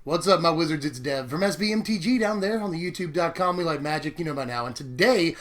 What's up, my wizards? It's Dev from Mtg down there on the youtube.com. We like magic, you know by now. And today,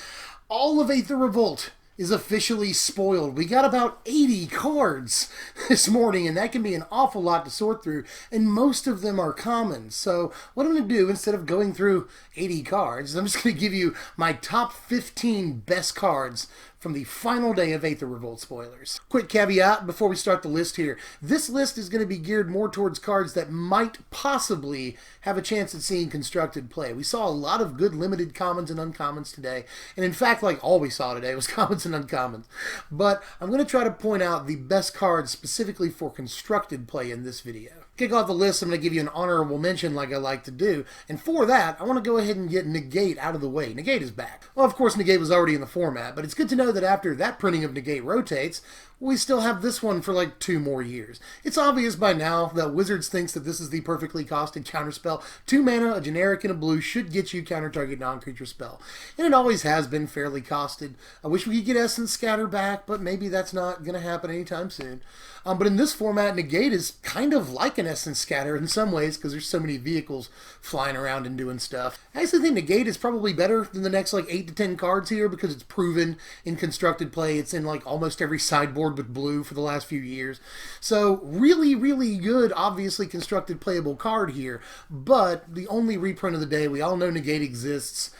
all of Aether Revolt is officially spoiled. We got about 80 cards this morning, and that can be an awful lot to sort through, and most of them are common. So what I'm going to do, instead of going through 80 cards, I'm just going to give you my top 15 best cards from the final day of Aether Revolt spoilers. Quick caveat before we start the list here. This list is going to be geared more towards cards that might possibly have a chance at seeing constructed play. We saw a lot of good limited commons and uncommons today, and in fact, like all we saw today was commons and uncommons. But I'm going to try to point out the best cards specifically for constructed play in this video. Kick off the list, I'm going to give you an honorable mention like I like to do, and for that, I want to go ahead and get Negate out of the way. Negate is back. Well, of course, Negate was already in the format, but it's good to know that after that printing of Negate rotates, we still have this one for like 2 more years. It's obvious by now that Wizards thinks that this is the perfectly costed counterspell. 2 mana, a generic, and a blue should get you counter-target non-creature spell. And it always has been fairly costed. I wish we could get Essence Scatter back, but maybe that's not going to happen anytime soon. But in this format, Negate is kind of like an Essence Scatter in some ways because there's so many vehicles flying around and doing stuff. I actually think Negate is probably better than the next like 8 to 10 cards here because it's proven in constructed play. It's in like almost every sideboard with blue for the last few years. So really, really good, obviously constructed playable card here. But the only reprint of the day, we all know Negate exists.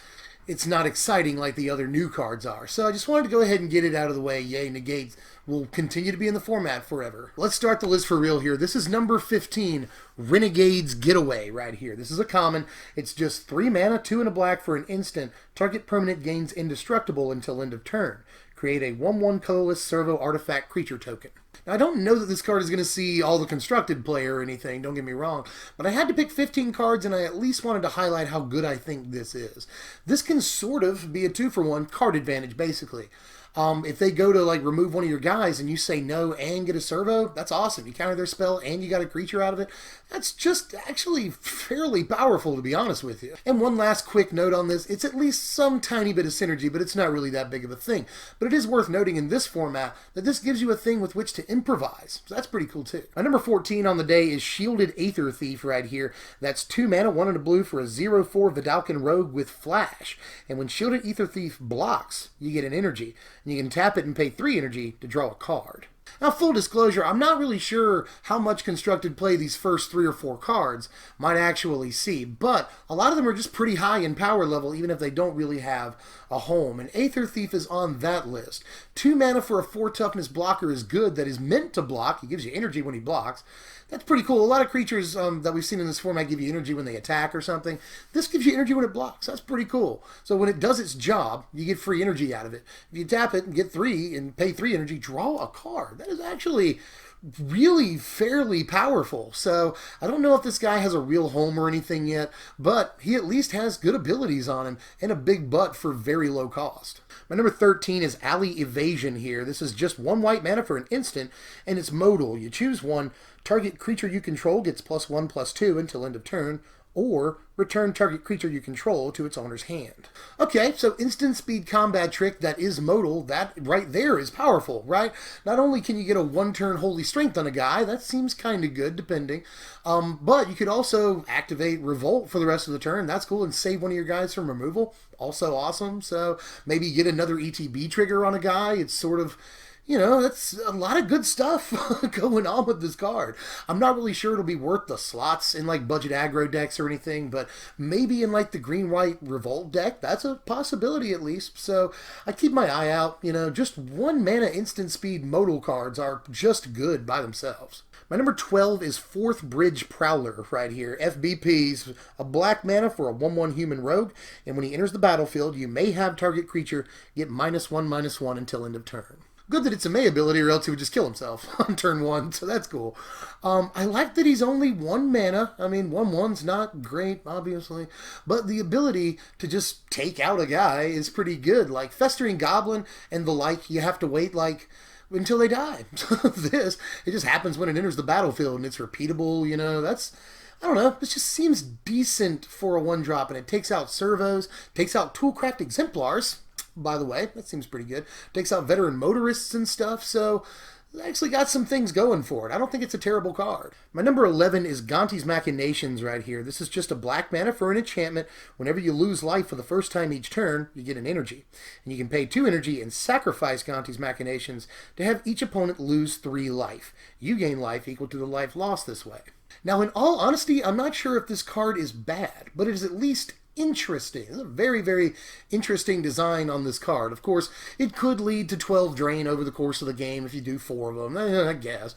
It's not exciting like the other new cards are. So I just wanted to go ahead and get it out of the way. Yay, Negate will continue to be in the format forever. Let's start the list for real here. This is number 15, Renegades Getaway right here. This is a common. It's just 3 mana, 2 and a black for an instant. Target permanent gains indestructible until end of turn. Create a 1/1 colorless servo artifact creature token. Now, I don't know that this card is going to see all the constructed play or anything, don't get me wrong, but I had to pick 15 cards and I at least wanted to highlight how good I think this is. This can sort of be a 2-for-1 card advantage, basically. If they go to like remove one of your guys and you say no and get a servo, that's awesome. You counter their spell and you got a creature out of it. That's just actually fairly powerful, to be honest with you. And one last quick note on this, it's at least some tiny bit of synergy, but it's not really that big of a thing. But it is worth noting in this format that this gives you a thing with which to improvise. So that's pretty cool too. My number 14 on the day is Shielded Aether Thief right here. That's 2 mana, 1 and a blue for a 0/4 Vidalcan Rogue with Flash. And when Shielded Aether Thief blocks, you get an energy. And you can tap it and pay 3 energy to draw a card. Now, full disclosure, I'm not really sure how much constructed play these first 3 or 4 cards might actually see, but a lot of them are just pretty high in power level, even if they don't really have a home, and Aether Thief is on that list. 2 mana for a 4 toughness blocker is good that is meant to block. He gives you energy when he blocks. That's pretty cool. A lot of creatures that we've seen in this format give you energy when they attack or something. This gives you energy when it blocks. That's pretty cool. So when it does its job, you get free energy out of it. If you tap it and get 3 and pay 3 energy, draw a card. That is actually really fairly powerful. So I don't know if this guy has a real home or anything yet, but he at least has good abilities on him and a big butt for very low cost. My number 13 is Alley Evasion here. This is just 1 white mana for an instant, and it's modal. You choose one, target creature you control gets +1/+2 until end of turn, or return target creature you control to its owner's hand. Okay, so instant speed combat trick that is modal, that right there is powerful, right? Not only can you get a 1-turn Holy Strength on a guy, that seems kind of good, depending, but you could also activate Revolt for the rest of the turn. That's cool, and save one of your guys from removal. Also awesome, so maybe get another ETB trigger on a guy. It's sort of, you know, that's a lot of good stuff going on with this card. I'm not really sure it'll be worth the slots in like budget aggro decks or anything, but maybe in like the green-white Revolt deck, that's a possibility at least. So I keep my eye out. You know, just 1 mana instant speed modal cards are just good by themselves. My number 12 is 4th Bridge Prowler right here. FBP's a black mana for a 1/1 human rogue, and when he enters the battlefield, you may have target creature get -1/-1 until end of turn. Good that it's a May ability, or else he would just kill himself on turn 1, so that's cool. I like that he's only 1 mana. I mean, 1/1's not great, obviously, but the ability to just take out a guy is pretty good. Like Festering Goblin and the like, you have to wait like until they die. This, it just happens when it enters the battlefield, and it's repeatable, you know, that's, I don't know, this just seems decent for a 1-drop, and it takes out servos, takes out Toolcraft Exemplars, by the way, that seems pretty good. Takes out veteran motorists and stuff, so It's actually got some things going for it. I don't think it's a terrible card. My number 11 is Gonti's Machinations right here. This is just a black mana for an enchantment. Whenever you lose life for the first time each turn, you get an energy. And you can pay 2 energy and sacrifice Gonti's Machinations to have each opponent lose 3 life. You gain life equal to the life lost this way. Now, in all honesty, I'm not sure if this card is bad, but it is at least interesting. It's a very, very interesting design on this card. Of course, it could lead to 12 drain over the course of the game if you do 4 of them, I guess.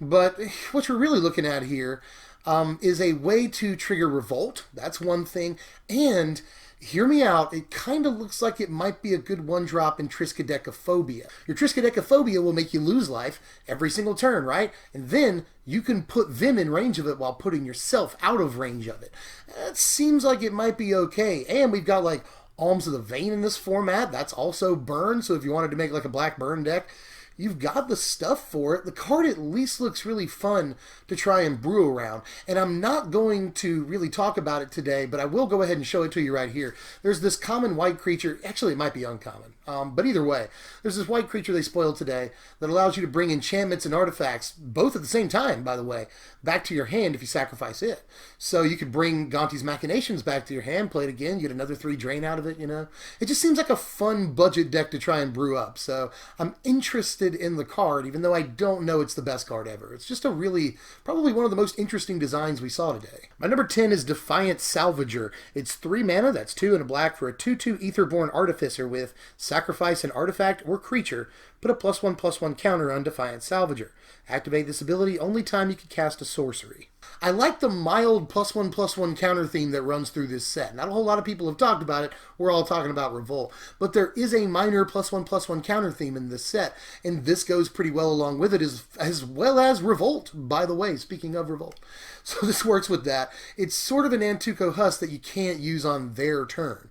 But what you're really looking at here is a way to trigger Revolt. That's one thing. And hear me out, it kind of looks like it might be a good one-drop in Triskaidekaphobia. Your Triskaidekaphobia will make you lose life every single turn, right? And then you can put them in range of it while putting yourself out of range of it. That seems like it might be okay. And we've got like Alms of the Vein in this format. That's also burn, so if you wanted to make like a black burn deck, you've got the stuff for it. The card at least looks really fun to try and brew around. And I'm not going to really talk about it today, but I will go ahead and show it to you right here. There's this common white creature. Actually, it might be uncommon. But either way, there's this white creature they spoiled today that allows you to bring enchantments and artifacts, both at the same time, by the way, back to your hand if you sacrifice it. So you could bring Gonti's Machinations back to your hand, play it again, you get another 3 drain out of it, you know. It just seems like a fun budget deck to try and brew up. So I'm interested in the card, even though I don't know it's the best card ever. It's just a really, probably one of the most interesting designs we saw today. My number 10 is Defiance Salvager. It's 3 mana, that's 2 and a black for a 2/2 Aetherborn Artificer with sacrifice an artifact or creature, put a +1/+1 counter on Defiance Salvager. Activate this ability only time you can cast a sorcery. I like the mild +1/+1 counter theme that runs through this set. Not a whole lot of people have talked about it. We're all talking about Revolt. But there is a minor +1/+1 counter theme in this set, and this goes pretty well along with it, as well as Revolt, by the way, speaking of Revolt. So this works with that. It's sort of an Nantuko Husk that you can't use on their turn.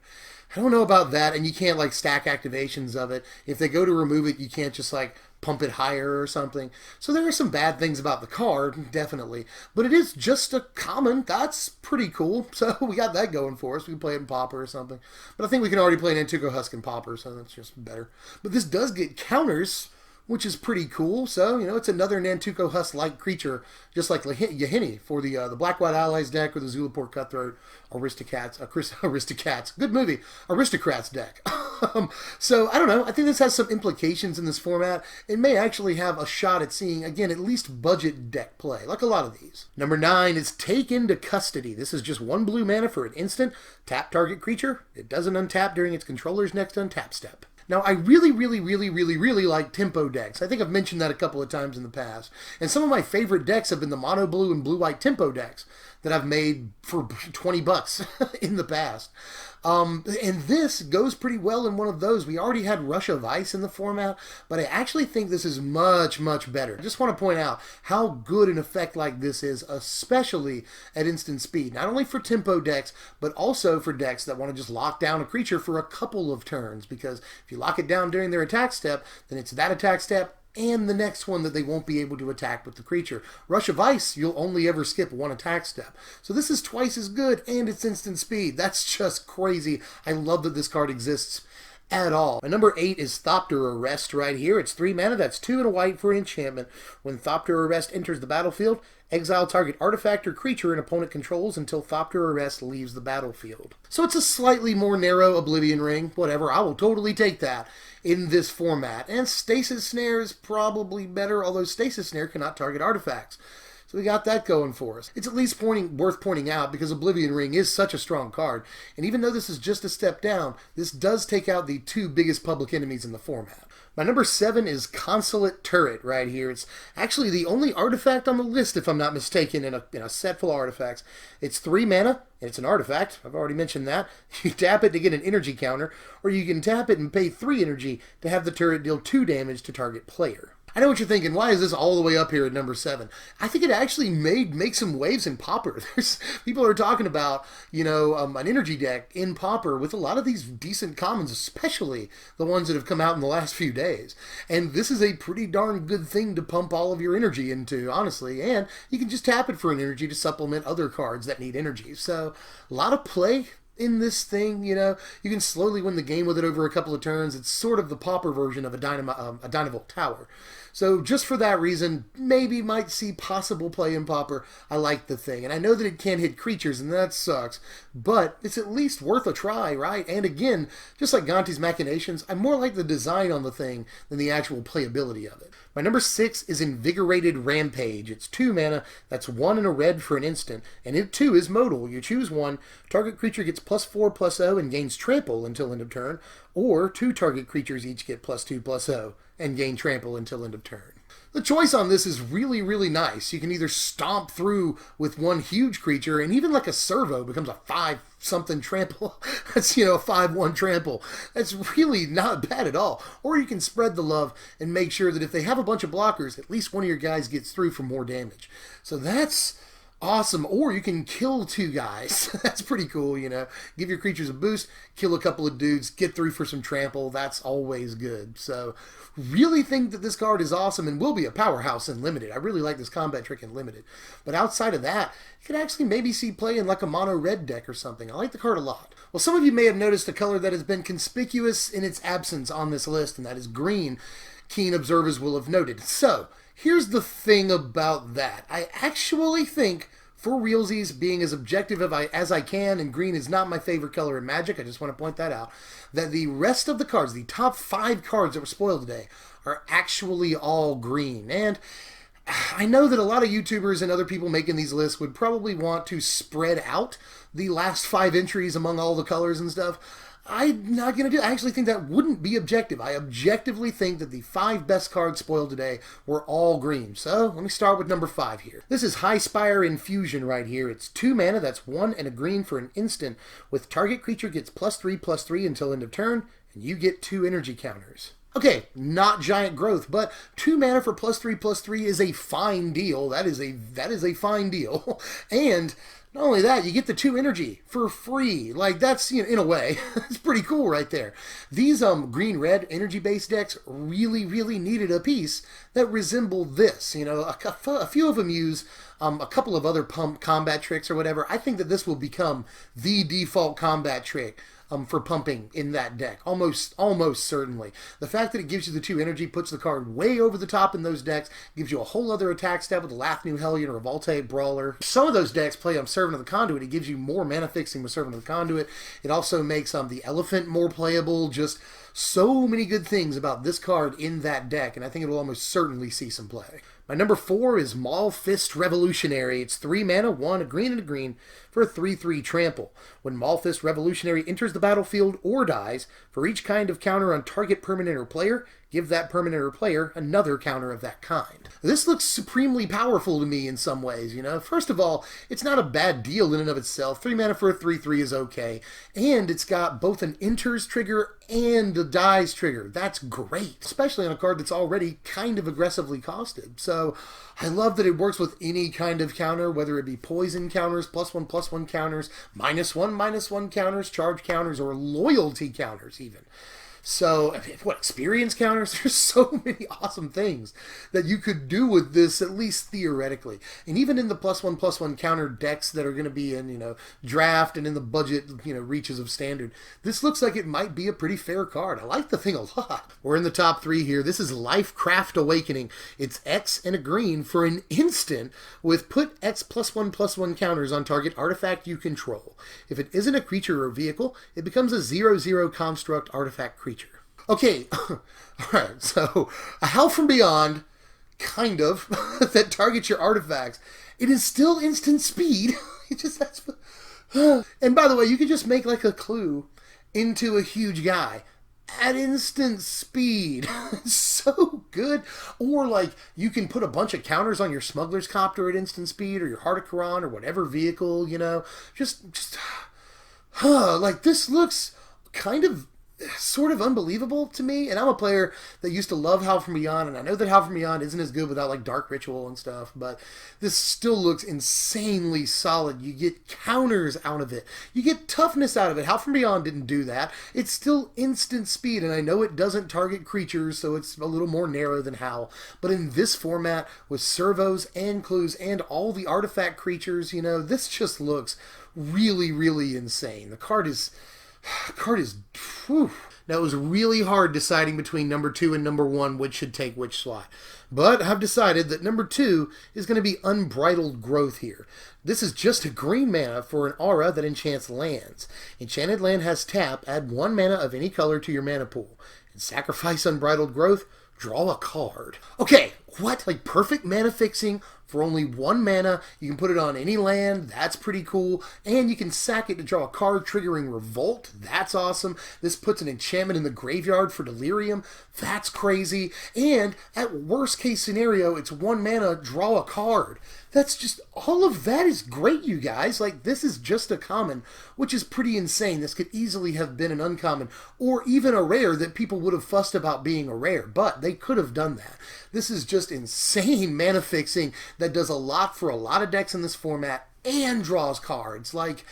I don't know about that, and you can't like stack activations of it. If they go to remove it, you can't just like pump it higher or something. So there are some bad things about the card, definitely. But it is just a common. That's pretty cool. So we got that going for us. We can play it in Pauper or something. But I think we can already play Nantuko Husk in Pauper, so that's just better. But this does get counters, which is pretty cool. So, you know, it's another Nantuko Husk-like creature, just like Yahini for the Black-White Allies deck or the Zulaport Cutthroat Aristocats. Good movie. Aristocrats deck. So, I don't know. I think this has some implications in this format. It may actually have a shot at seeing, again, at least budget deck play, like a lot of these. Number 9 is Take Into Custody. This is just 1 blue mana for an instant. Tap target creature. It doesn't untap during its controller's next untap step. Now, I really like tempo decks. I think I've mentioned that a couple of times in the past. And some of my favorite decks have been the mono blue and blue-white tempo decks that I've made for 20 bucks in the past. And this goes pretty well in one of those. We already had Rush of Ice in the format, but I actually think this is much better. I just want to point out how good an effect like this is, especially at instant speed. Not only for tempo decks, but also for decks that want to just lock down a creature for a couple of turns, because if you lock it down during their attack step, then it's that attack step and the next one that they won't be able to attack with the creature. Rush of Ice, you'll only ever skip 1 attack step. So this is twice as good, and it's instant speed. That's just crazy. I love that this card exists at all. My number 8 is Thopter Arrest right here. It's 3 mana, that's 2 and a white for an enchantment. When Thopter Arrest enters the battlefield, exile target artifact or creature an opponent controls until Thopter Arrest leaves the battlefield. So it's a slightly more narrow Oblivion Ring. Whatever, I will totally take that in this format. And Stasis Snare is probably better, although Stasis Snare cannot target artifacts. So we got that going for us. It's at least worth pointing out because Oblivion Ring is such a strong card. And even though this is just a step down, this does take out the 2 biggest public enemies in the format. My number 7 is Consulate Turret right here. It's actually the only artifact on the list, if I'm not mistaken, in a set full of artifacts. It's 3 mana, and it's an artifact. I've already mentioned that. You tap it to get an energy counter, or you can tap it and pay 3 energy to have the turret deal 2 damage to target player. I know what you're thinking, why is this all the way up here at number 7? I think it actually make some waves in Pauper. People are talking about, you know, an energy deck in Pauper with a lot of these decent commons, especially the ones that have come out in the last few days. And this is a pretty darn good thing to pump all of your energy into, honestly. And you can just tap it for an energy to supplement other cards that need energy. So, a lot of play in this thing, you know. You can slowly win the game with it over a couple of turns. It's sort of the pauper version of a Dynavolt Tower. So just for that reason, maybe might see possible play in Pauper. I like the thing. And I know that it can't hit creatures, and that sucks. But it's at least worth a try, right? And again, just like Gonti's Machinations, I more like the design on the thing than the actual playability of it. My number 6 is Invigorated Rampage. It's 2 mana, that's 1 and a red for an instant, and it too is modal. You choose one, target creature gets +4/+0 and gains trample until end of turn, or 2 target creatures each get +2/+0 and gain trample until end of turn. The choice on this is really, really nice. You can either stomp through with one huge creature, and even like a servo becomes a 5-something trample. That's, you know, a 5/1 trample. That's really not bad at all. Or you can spread the love and make sure that if they have a bunch of blockers, at least one of your guys gets through for more damage. So that's awesome. Or you can kill 2 guys. That's pretty cool, you know. Give your creatures a boost, kill a couple of dudes, get through for some trample. That's always good. So really think that this card is awesome and will be a powerhouse in Limited. I really like this combat trick in Limited. But outside of that, you could actually maybe see play in like a mono red deck or something. I like the card a lot. Well, some of you may have noticed a color that has been conspicuous in its absence on this list, and that is green. Keen observers will have noted. So here's the thing about that. I actually think, for realsies, being as objective as I can, and green is not my favorite color in Magic, I just want to point that out, that the rest of the cards, the top 5 cards that were spoiled today, are actually all green. And I know that a lot of YouTubers and other people making these lists would probably want to spread out the last 5 entries among all the colors and stuff. I'm not going to do it. I actually think that wouldn't be objective. I objectively think that the 5 best cards spoiled today were all green. So let me start with number 5 here. This is Highspire Infusion right here. It's 2 mana, that's 1 and a green for an instant, with target creature gets +3/+3 until end of turn, and you get 2 energy counters. Okay, not giant growth, but 2 mana for +3/+3 is a fine deal. That is a fine deal. And not only that, you get the 2 energy for free. Like, that's, you know, in a way, it's pretty cool right there. These green-red energy-based decks really, really needed a piece that resembled this. You know, a few of them use a couple of other pump combat tricks or whatever. I think that this will become the default combat trick for pumping in that deck, almost certainly. The fact that it gives you the 2 energy puts the card way over the top in those decks, gives you a whole other attack step with the Lathnu Hellion or Revolte Brawler. Some of those decks play Servant of the Conduit. It gives you more mana fixing with Servant of the Conduit. It also makes the Elephant more playable. Just so many good things about this card in that deck, and I think it will almost certainly see some play. My number 4 is Malthus Revolutionary. It's 3 mana, 1, a green and a green, for a 3/3 trample. When Malthus Revolutionary enters the battlefield or dies, for each kind of counter on target permanent or player, give that permanent or player another counter of that kind. This looks supremely powerful to me in some ways, you know. First of all, it's not a bad deal in and of itself. 3 mana for a 3/3 is okay. And it's got both an enters trigger and a dies trigger. That's great, especially on a card that's already kind of aggressively costed. So I love that it works with any kind of counter, whether it be poison counters, +1/+1 counters, -1/-1 counters, charge counters, or loyalty counters even. So, what, experience counters? There's so many awesome things that you could do with this, at least theoretically. And even in the +1/+1 counter decks that are going to be in, you know, draft and in the budget, you know, reaches of standard, this looks like it might be a pretty fair card. I like the thing a lot. We're in the top 3 here. This is Lifecraft Awakening. It's X and a green for an instant with put X +1/+1 counters on target artifact you control. If it isn't a creature or vehicle, it becomes a 0/0 construct artifact creature. Okay, alright, so a Hell from Beyond, kind of, that targets your artifacts. It is still instant speed. It just has... And by the way, you could just make like a clue into a huge guy at instant speed. It's so good. Or like you can put a bunch of counters on your Smuggler's Copter at instant speed, or your Heart of Quran, or whatever vehicle, you know. Just like this looks kind of sort of unbelievable to me. And I'm a player that used to love Howl from Beyond, and I know that Howl from Beyond isn't as good without like Dark Ritual and stuff, but this still looks insanely solid. You get counters out of it. You get toughness out of it. Howl from Beyond didn't do that. It's still instant speed, and I know it doesn't target creatures, so it's a little more narrow than Howl. But in this format, with servos and clues and all the artifact creatures, you know, this just looks really, really insane. The card is... whew. Now, it was really hard deciding between number 2 and number 1 which should take which slot. But I've decided that number 2 is going to be Unbridled Growth here. This is just a green mana for an aura that enchants lands. Enchanted land has tap, add 1 mana of any color to your mana pool. And sacrifice Unbridled Growth, draw a card. Okay, what? Like perfect mana fixing for only 1 mana. You can put it on any land. That's pretty cool. And you can sack it to draw a card, triggering Revolt. That's awesome. This puts an enchantment in the graveyard for Delirium. That's crazy. And at worst case scenario, it's 1 mana, draw a card. That's just, all of that is great, you guys. Like, this is just a common, which is pretty insane. This could easily have been an uncommon, or even a rare that people would have fussed about being a rare, but they could have done that. This is just insane mana fixing that does a lot for a lot of decks in this format and draws cards. Like,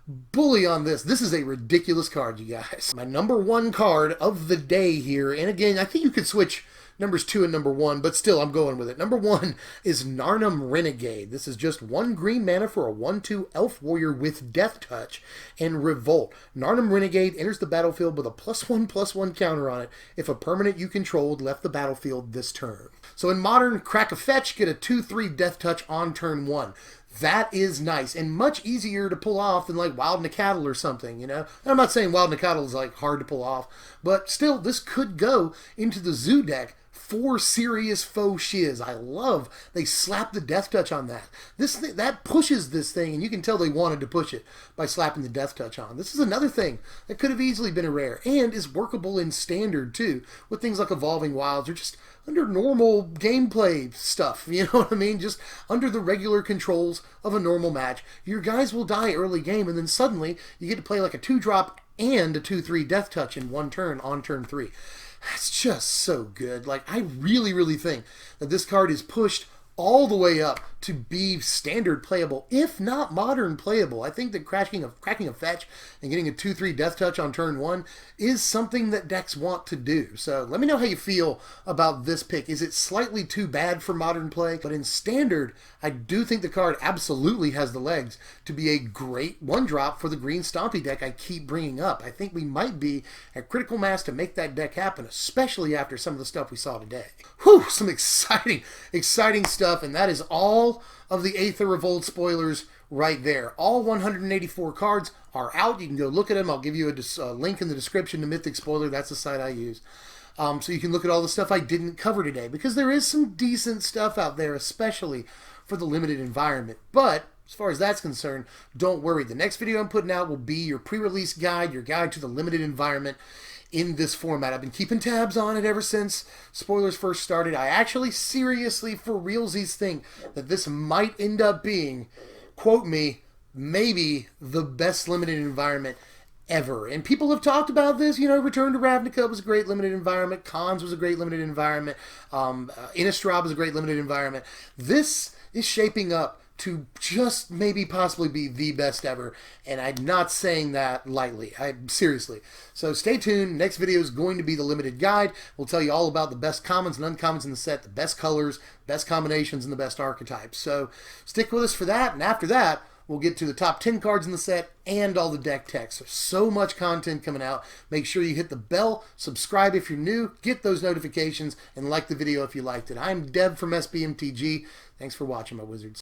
bully on this. This is a ridiculous card, you guys. My number 1 card of the day here, and again, I think you could switch numbers 2 and number 1, but still, I'm going with it. Number 1 is Narnun Renegade. This is just 1 green mana for a 1/2 elf warrior with Death Touch and Revolt. Narnun Renegade enters the battlefield with a +1/+1 counter on it if a permanent you controlled left the battlefield this turn. So in Modern, crack a fetch, get a 2/3 Death Touch on turn 1. That is nice and much easier to pull off than like Wild Nicatl or something, you know? And I'm not saying Wild Nicatl is like hard to pull off, but still, this could go into the Zoo deck for serious faux shiz. I love they slap the Death Touch on that. This thing, that pushes this thing, and you can tell they wanted to push it by slapping the Death Touch on. This is another thing that could have easily been a rare and is workable in Standard too, with things like Evolving Wilds or just under normal gameplay stuff, you know what I mean? Just under the regular controls of a normal match. Your guys will die early game, and then suddenly you get to play like a 2-drop and a 2/3 Death Touch in 1 turn on turn 3. That's just so good. Like, I really, really think that this card is pushed all the way up to be Standard playable, if not Modern playable. I think that cracking a fetch and getting a 2/3 Death Touch on turn 1 is something that decks want to do. So let me know how you feel about this pick. Is it slightly too bad for Modern play? But in Standard, I do think the card absolutely has the legs to be a great 1-drop for the green Stompy deck I keep bringing up. I think we might be at critical mass to make that deck happen, especially after some of the stuff we saw today. Whew, some exciting stuff, and that is all of the Aether Revolt spoilers right there. All 184 cards are out. You can go look at them. I'll give you a link in the description to Mythic Spoiler. That's the site I use. So you can look at all the stuff I didn't cover today, because there is some decent stuff out there, especially for the limited environment. But as far as that's concerned, don't worry. The next video I'm putting out will be your pre-release guide, your guide to the limited environment in this format. I've been keeping tabs on it ever since spoilers first started. I actually seriously, for realsies, think that this might end up being, quote me, maybe the best limited environment ever. And people have talked about this. You know, Return to Ravnica was a great limited environment. Khans was a great limited environment. Innistrad was a great limited environment. This is shaping up to just maybe possibly be the best ever, and I'm not saying that lightly. Seriously. So stay tuned. Next video is going to be the limited guide. We'll tell you all about the best commons and uncommons in the set, the best colors, best combinations, and the best archetypes. So stick with us for that, and after that, we'll get to the top 10 cards in the set and all the deck techs. There's so much content coming out. Make sure you hit the bell, subscribe if you're new, get those notifications, and like the video if you liked it. I'm Dev from SBMTG. Thanks for watching, my wizards.